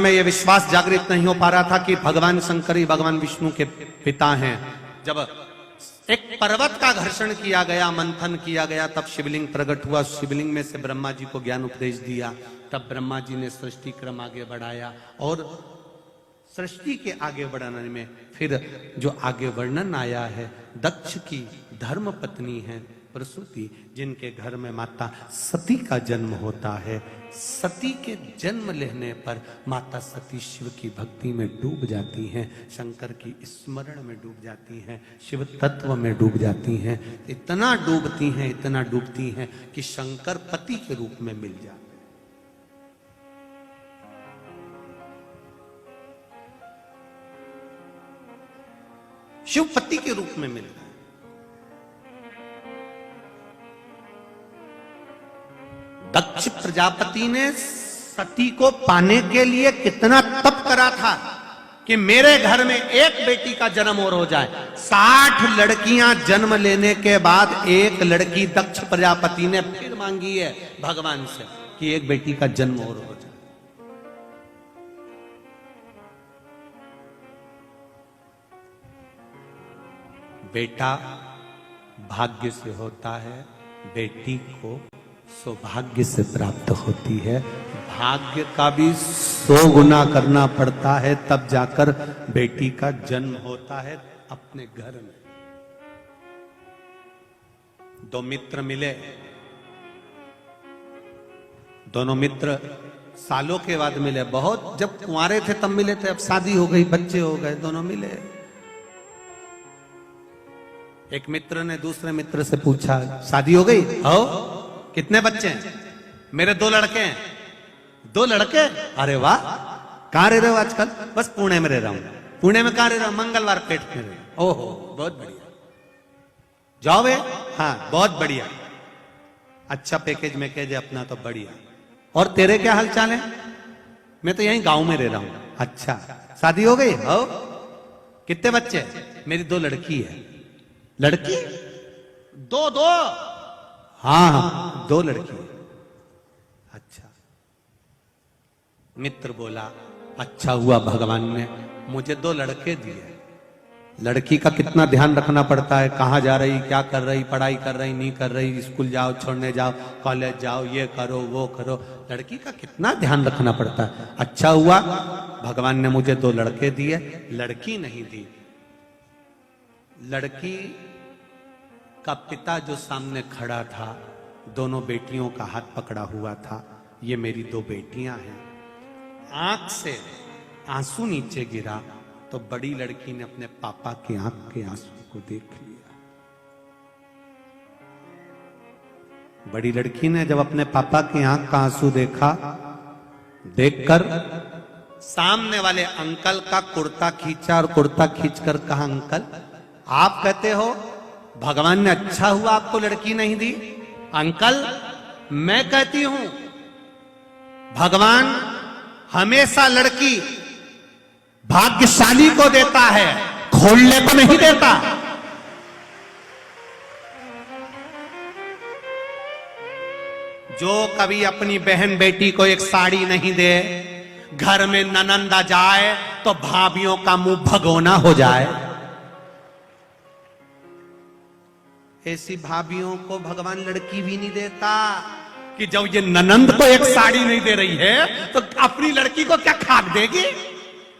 में यह विश्वास जागृत नहीं हो पा रहा था कि भगवान शंकर ही भगवान विष्णु के पिता हैं। जब एक पर्वत का घर्षण किया गया, मंथन किया गया, तब शिवलिंग प्रकट हुआ। शिवलिंग में से ब्रह्मा जी को ज्ञान उपदेश दिया। तब ब्रह्मा जी ने सृष्टि क्रम आगे बढ़ाया और सृष्टि के आगे बढ़ाने में फिर जो आगे वर्णन आया है, दक्ष की धर्म पत्नी है प्रसूति, जिनके घर में माता सती का जन्म होता है। सती के जन्म लेने पर माता सती शिव की भक्ति में डूब जाती हैं, शंकर की स्मरण में डूब जाती हैं, शिव तत्व में डूब जाती हैं। इतना डूबती हैं कि शंकर पति के रूप में मिल जाते हैं। शिव पति के रूप में मिल गए। दक्ष प्रजापति ने सती को पाने के लिए कितना तप करा था कि मेरे घर में एक बेटी का जन्म और हो जाए। 60 लड़कियां जन्म लेने के बाद एक लड़की दक्ष प्रजापति ने फिर मांगी है भगवान से कि एक बेटी का जन्म और हो जाए। बेटा भाग्य से होता है, बेटी को सौभाग्य से प्राप्त होती है। भाग्य का भी 100 गुना करना पड़ता है, तब जाकर बेटी का जन्म होता है अपने घर में। 2 मित्र मिले, दोनों मित्र सालों के बाद मिले। बहुत जब कुंवारे थे तब मिले थे, अब शादी हो गई, बच्चे हो गए, दोनों मिले। एक मित्र ने दूसरे मित्र से पूछा, शादी हो गई? हो। कितने बच्चे हैं? मेरे 2 लड़के हैं। 2 लड़के? अरे वाह। कहां रह रहे हो आजकल? बस पुणे में रह रहा हूं। पुणे में कहां रह रहा हूं? मंगलवार पेट में रह। ओहो, बहुत बढ़िया। जाओ बे। हाँ, बहुत बढ़िया। अच्छा पैकेज में कह दे अपना तो बढ़िया। और तेरे क्या हाल चाल है? मैं तो यहीं गांव में रह रहा हूं। अच्छा, शादी हो गई? हो। कितने बच्चे? मेरी 2 लड़की है। लड़की? 2 हाँ, 2 लड़की। अच्छा। मित्र बोला, अच्छा हुआ भगवान ने मुझे 2 लड़के दिए। लड़की का कितना ध्यान रखना पड़ता है, कहां जा रही, क्या कर रही, पढ़ाई कर रही, नहीं कर रही, स्कूल जाओ, छोड़ने जाओ, कॉलेज जाओ, ये करो वो करो, लड़की का कितना ध्यान रखना पड़ता है। अच्छा हुआ भगवान ने मुझे 2 लड़के दिए, लड़की नहीं दी। लड़की का पिता जो सामने खड़ा था, दोनों बेटियों का हाथ पकड़ा हुआ था। ये मेरी 2 बेटियां हैं। आंख से आंसू नीचे गिरा तो बड़ी लड़की ने अपने पापा की आंख के आंसू को देख लिया। बड़ी लड़की ने जब अपने पापा की आंख का आंसू देखा, देखकर सामने वाले अंकल का कुर्ता खींचा और कुर्ता खींचकर कहा, अंकल आप कहते हो भगवान ने अच्छा हुआ आपको लड़की नहीं दी? अंकल मैं कहती हूं भगवान हमेशा लड़की भाग्यशाली को देता है, खोलने को नहीं देता। जो कभी अपनी बहन बेटी को एक साड़ी नहीं दे, घर में ननंद आ जाए तो भाभियों का मुंह भगोना हो जाए, ऐसी भाभियों को भगवान लड़की भी नहीं देता कि जब ये ननंद को एक साड़ी नहीं दे रही है तो अपनी लड़की को क्या खाक देगी?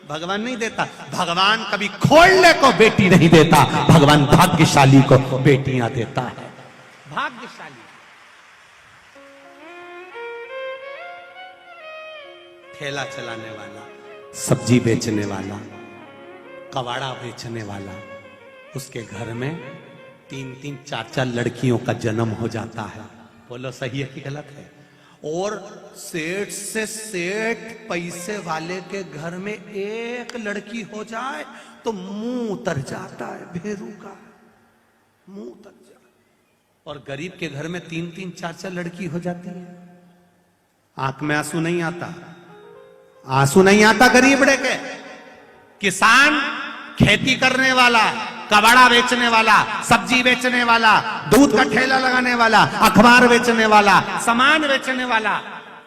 भगवान नहीं देता। भगवान कभी खोलने को बेटी नहीं देता, भगवान भाग्यशाली को बेटियां देता है। भाग्यशाली। ठेला चलाने वाला, सब्जी बेचने वाला, कबाड़ा बेचने वाला, उसके घर में 3-3, 4-4 लड़कियों का जन्म हो जाता है। बोलो सही है कि गलत है? और सेठ से सेठ पैसे वाले के घर में एक लड़की हो जाए तो मुंह उतर जाता है, भेरू का मुंह उतर जाए। और गरीब के घर में 3-3, 4-4 लड़की हो जाती है। आंख में आंसू नहीं आता, आंसू नहीं आता गरीब के। किसान, खेती करने वाला, कबाड़ा बेचने वाला, सब्जी बेचने वाला, दूध का ठेला लगाने वाला, अखबार बेचने वाला, सामान बेचने वाला,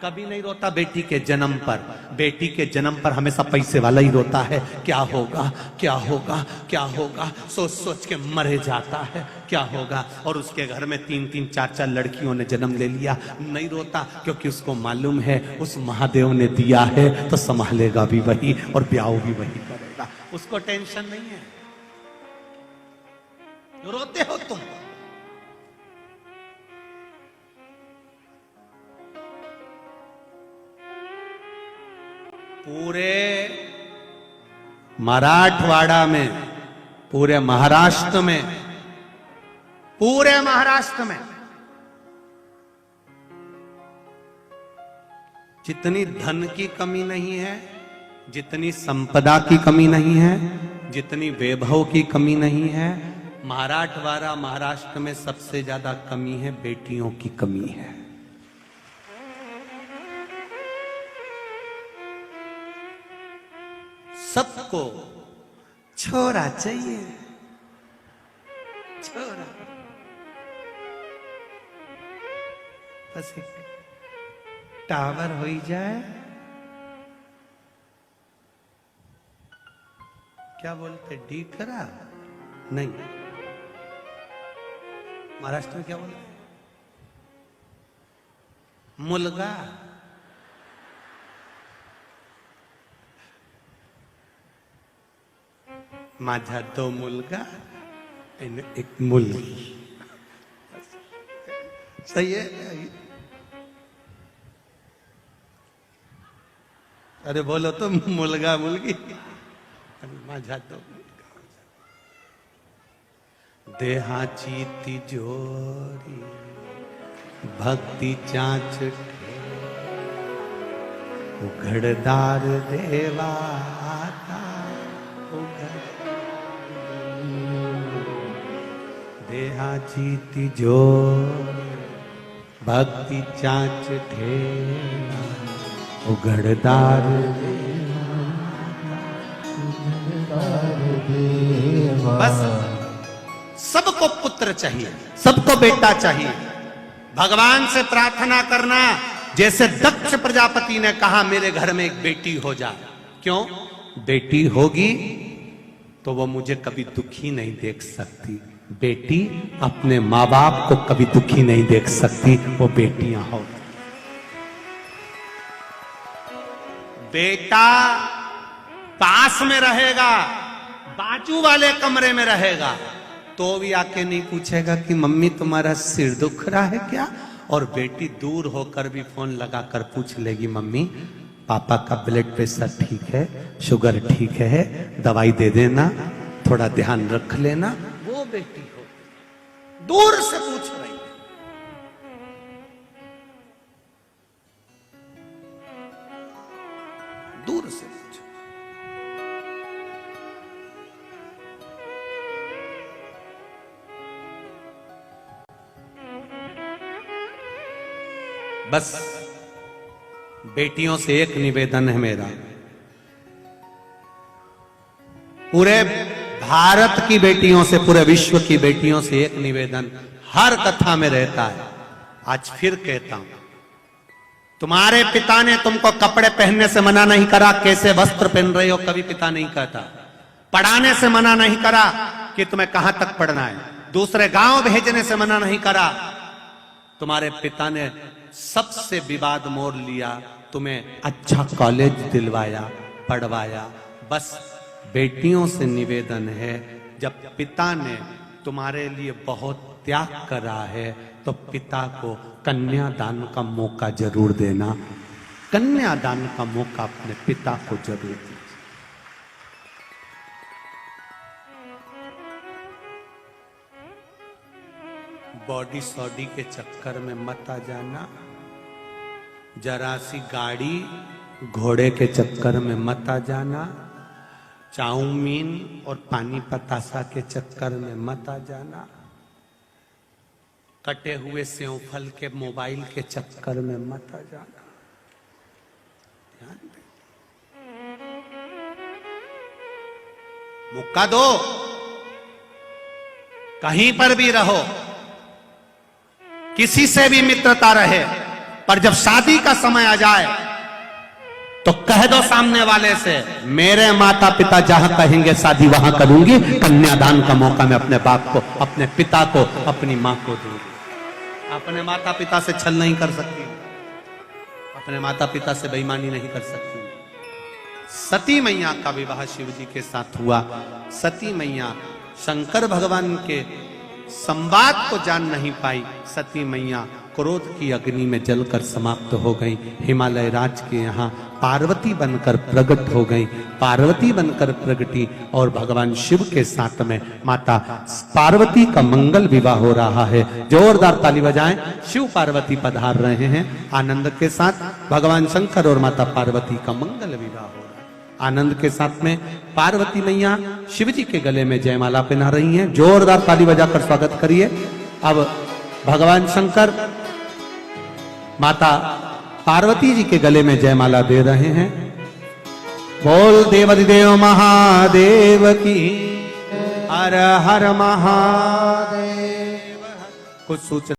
कभी नहीं रोता बेटी के जन्म पर। बेटी के जन्म पर हमेशा पैसे वाला ही रोता है, क्या होगा क्या होगा क्या होगा, सोच सोच के मरे जाता है क्या होगा। और उसके घर में 3-3 4-4 लड़कियों ने जन्म ले लिया, नहीं रोता क्योंकि उसको मालूम है उस महादेव ने दिया है तो संभालेगा भी वही और ब्याह भी वही करेगा, उसको टेंशन नहीं है। रोते हो तुम। पूरे मराठवाड़ा में, पूरे महाराष्ट्र में, पूरे महाराष्ट्र में जितनी धन की कमी नहीं है, जितनी संपदा की कमी नहीं है, जितनी वैभव की कमी नहीं है, मराठवाड़ा महाराष्ट्र में सबसे ज्यादा कमी है बेटियों की कमी है। सबको छोरा चाहिए, छोरा। बस एक टावर हो ही जाए, क्या बोलते डीकरा नहीं, महाराष्ट्र में क्या बोलते मुलगा। माझा 2 मुलगा आणि 1 मुलगी, सही है। अरे बोलो तो मुलगा मुलगी, माझा 2 मुलगा। देहाची तिजोरी भक्ती चाच उघडदार देवा आता उघड, देहाची तिजोरी भक्ती चाच ठेवा उघडदार देवा। बस सबको पुत्र चाहिए, सबको बेटा चाहिए। भगवान से प्रार्थना करना जैसे दक्ष प्रजापति ने कहा मेरे घर में एक बेटी हो जाए। क्यों? बेटी होगी तो वो मुझे कभी दुखी नहीं देख सकती। बेटी अपने माँ बाप को कभी दुखी नहीं देख सकती, वो बेटियां हो। बेटा पास में रहेगा, बाजू वाले कमरे में रहेगा, तो भी आके नहीं पूछेगा कि मम्मी तुम्हारा सिर दुख रहा है क्या। और बेटी दूर होकर भी फोन लगाकर पूछ लेगी मम्मी पापा का ब्लड प्रेशर ठीक है, शुगर ठीक है, दवाई दे देना, थोड़ा ध्यान रख लेना। वो बेटी हो, दूर से पूछ रही है। दूर से पूछ। बस बेटियों से एक निवेदन है मेरा, पूरे भारत की बेटियों से, पूरे विश्व की बेटियों से एक निवेदन हर कथा में रहता है, आज फिर कहता हूं। तुम्हारे पिता ने तुमको कपड़े पहनने से मना नहीं करा, कैसे वस्त्र पहन रहे हो कभी पिता नहीं कहता। पढ़ाने से मना नहीं करा कि तुम्हें कहां तक पढ़ना है, दूसरे गांव भेजने से मना नहीं करा। तुम्हारे पिता ने सबसे विवाद मोड़ लिया, तुम्हें अच्छा कॉलेज दिलवाया, पढ़वाया। बस बेटियों से निवेदन है, जब पिता ने तुम्हारे लिए बहुत त्याग करा है तो पिता को कन्यादान का मौका जरूर देना। कन्यादान का मौका अपने पिता को जरूर दीजिए। बॉडी सॉडी के चक्कर में मत आ जाना, जरा सी गाड़ी घोड़े के चक्कर में मत आ जाना, चाउमीन और पानी पतासा के चक्कर में मत आ जाना, कटे हुए सेव फल के मोबाइल के चक्कर में मत आ जाना। ध्यान दे, मौका दो, कहीं पर भी रहो, किसी से भी मित्रता रहे, पर जब शादी का समय आ जाए तो कह दो सामने वाले से, मेरे माता पिता जहां कहेंगे शादी वहां करूंगी, कन्यादान का मौका मैं अपने बाप को, अपने पिता को, अपनी मां को दूंगी। अपने माता पिता से छल नहीं कर सकती, अपने माता पिता से बेईमानी नहीं कर सकती। सती मैया का विवाह शिव जी के साथ हुआ। सती मैया शंकर भगवान के संवाद को जान नहीं पाई। सती मैया क्रोध की अग्नि में जलकर समाप्त हो गई। हिमालय राज के यहाँ पार्वती बनकर प्रकट हो गई। पार्वती बनकर प्रगटी और भगवान शिव के साथ में माता पार्वती का मंगल विवाह हो रहा है। जोरदार ताली बजाएं, शिव पार्वती पधार रहे हैं। आनंद के साथ भगवान शंकर और माता पार्वती का मंगल विवाह हो रहा है। आनंद के साथ में पार्वती मैया शिव जी के गले में जयमाला पहना रही हैं। जोरदार ताली बजाकर स्वागत करिए। अब भगवान शंकर माता पार्वती जी के गले में जयमाला दे रहे हैं। बोल देवाधिदेव महादेव की, हर हर महादेव। कुछ सूचना